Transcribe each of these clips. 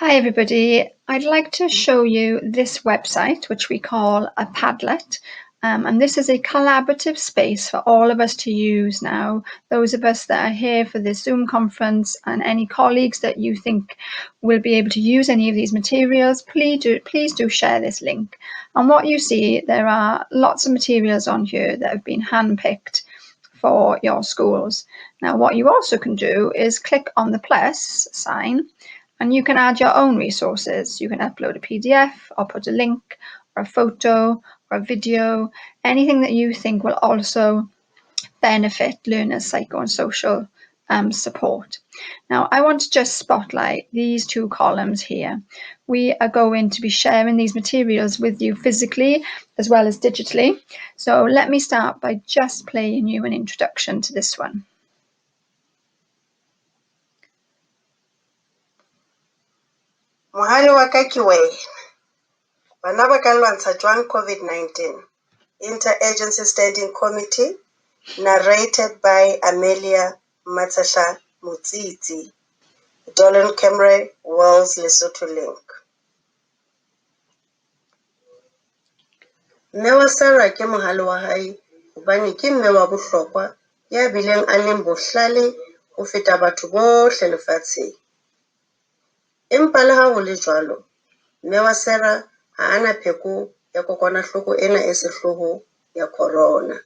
Hi everybody, I'd like to show you this website which we call a Padlet, and this is a collaborative space for all of us to use now. Those of us that are here for this Zoom conference and any colleagues that you think will be able to use any of these materials, please do share this link. And what you see, there are lots of materials on here that have been handpicked for your schools. Now what you also can do is click on the plus sign and you can add your own resources. You can upload a PDF or put a link or a photo or a video, anything that you think will also benefit learners' psycho and social support. Now, I want to just spotlight these two columns here. We are going to be sharing these materials with you physically as well as digitally. So let me start by just playing you an introduction to this one. Mohale wa ka ke wena. Bana ba ka lwantsha jwang COVID-19. Interagency Standing Committee, narrated by Amelia Matsahla Motsitsi. Dolan Camre, World's Lesotho Link. Mme wa Sarah ke mohale wa hae hobane ke mme wa bohlokwa ya bileng a leng bohlale ho feta batho bohle lefatsheng. Empa le ha ho le jwalo, mme wa Sarah ha ana pheko ya kokwanahloko ena e sehloho ya corona.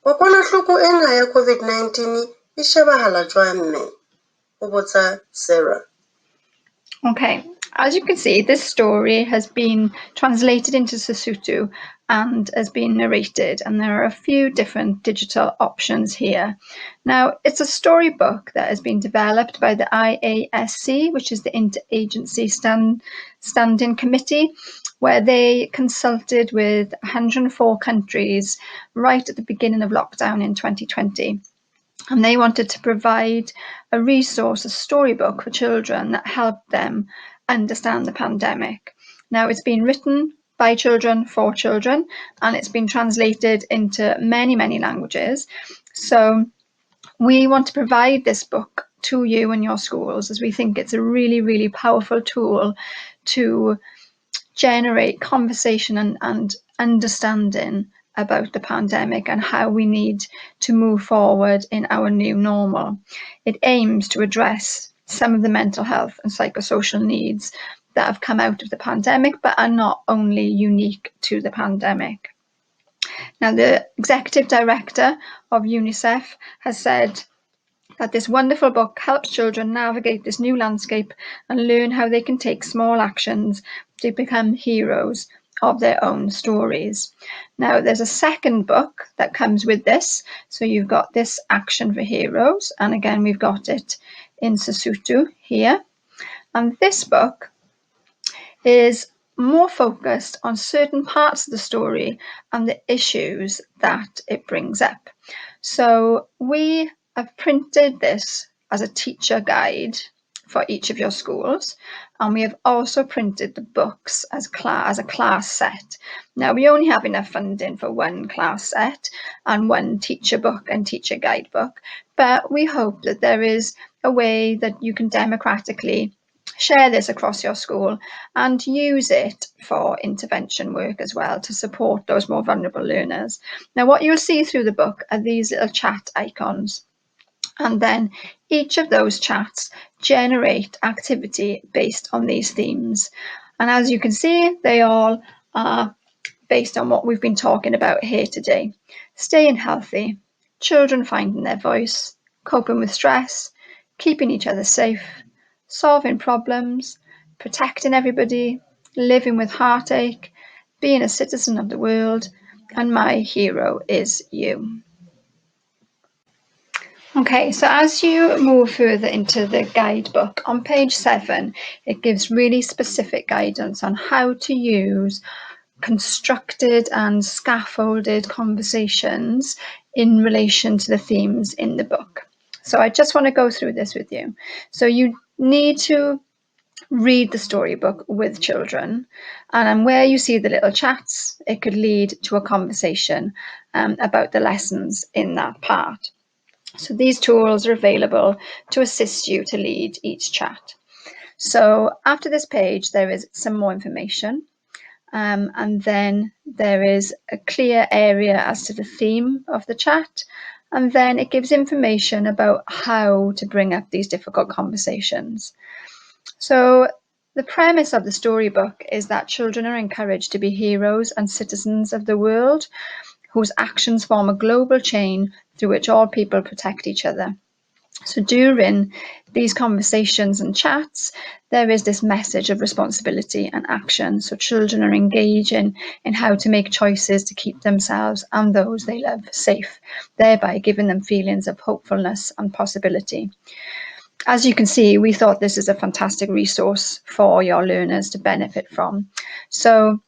Kokwanahloko ena ya COVID-19 e shebahala jwang mme? Ho botsa Sarah. Okay, as you can see, this story has been translated into Sesotho and has been narrated, and there are a few different digital options here. Now, it's a storybook that has been developed by the IASC, which is the Interagency Standing Committee, where they consulted with 104 countries right at the beginning of lockdown in 2020. And they wanted to provide a resource, a storybook for children that helped them understand the pandemic. Now, it's been written by children for children, and it's been translated into many, many languages. So we want to provide this book to you and your schools, as we think it's a really, really powerful tool to generate conversation and understanding about the pandemic and how we need to move forward in our new normal. It aims to address some of the mental health and psychosocial needs that have come out of the pandemic, but are not only unique to the pandemic. Now, the executive director of UNICEF has said that this wonderful book helps children navigate this new landscape and learn how they can take small actions to become heroes of their own stories. Now, there's a second book that comes with this. So you've got this Action for Heroes, and again, we've got it in Sesotho here. And this book is more focused on certain parts of the story and the issues that it brings up. So we have printed this as a teacher guide for each of your schools, and we have also printed the books as a class set. Now, we only have enough funding for one class set and one teacher book and teacher guidebook, but we hope that there is a way that you can democratically share this across your school and use it for intervention work as well to support those more vulnerable learners. Now, what you'll see through the book are these little chat icons. And then each of those chats generate activity based on these themes. And as you can see, they all are based on what we've been talking about here today. Staying healthy, children finding their voice, coping with stress, keeping each other safe, solving problems, protecting everybody, living with heartache, being a citizen of the world, and my hero is you. Okay, so as you move further into the guidebook, on page 7, it gives really specific guidance on how to use constructed and scaffolded conversations in relation to the themes in the book. So I just want to go through this with you. So you need to read the storybook with children, and where you see the little chats, it could lead to a conversation about the lessons in that part. So these tools are available to assist you to lead each chat. So after this page, there is some more information. And then there is a clear area as to the theme of the chat. And then it gives information about how to bring up these difficult conversations. So the premise of the storybook is that children are encouraged to be heroes and citizens of the world, whose actions form a global chain through which all people protect each other. So during these conversations and chats, there is this message of responsibility and action. So children are engaging in how to make choices to keep themselves and those they love safe, thereby giving them feelings of hopefulness and possibility. As you can see, we thought this is a fantastic resource for your learners to benefit from. So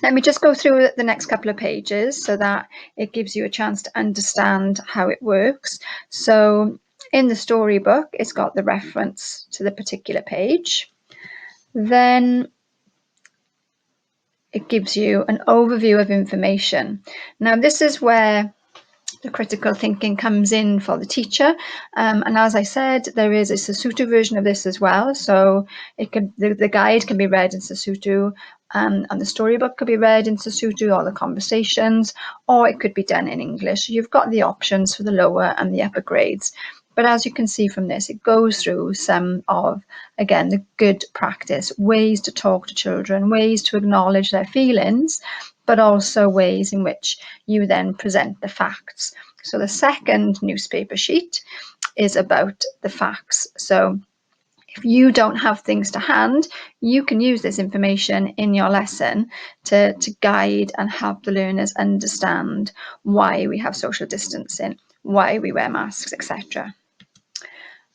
let me just go through the next couple of pages so that it gives you a chance to understand how it works. So in the storybook, it's got the reference to the particular page. Then it gives you an overview of information. Now, this is where the critical thinking comes in for the teacher. And as I said, there is a Sesotho version of this as well. So the guide can be read in Sesotho, and the storybook could be read in Sesotho, or the conversations, or it could be done in English. You've got the options for the lower and the upper grades. But as you can see from this, it goes through some of, again, the good practice, ways to talk to children, ways to acknowledge their feelings, but also ways in which you then present the facts. So the second newspaper sheet is about the facts. So if you don't have things to hand, you can use this information in your lesson to guide and help the learners understand why we have social distancing, why we wear masks, etc.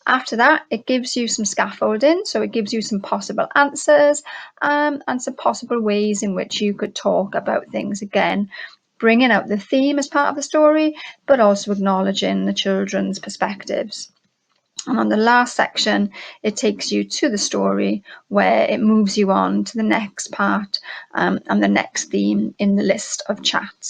After that, it gives you some scaffolding, so it gives you some possible answers and some possible ways in which you could talk about things again, bringing out the theme as part of the story, but also acknowledging the children's perspectives. And on the last section, it takes you to the story where it moves you on to the next part and the next theme in the list of chats.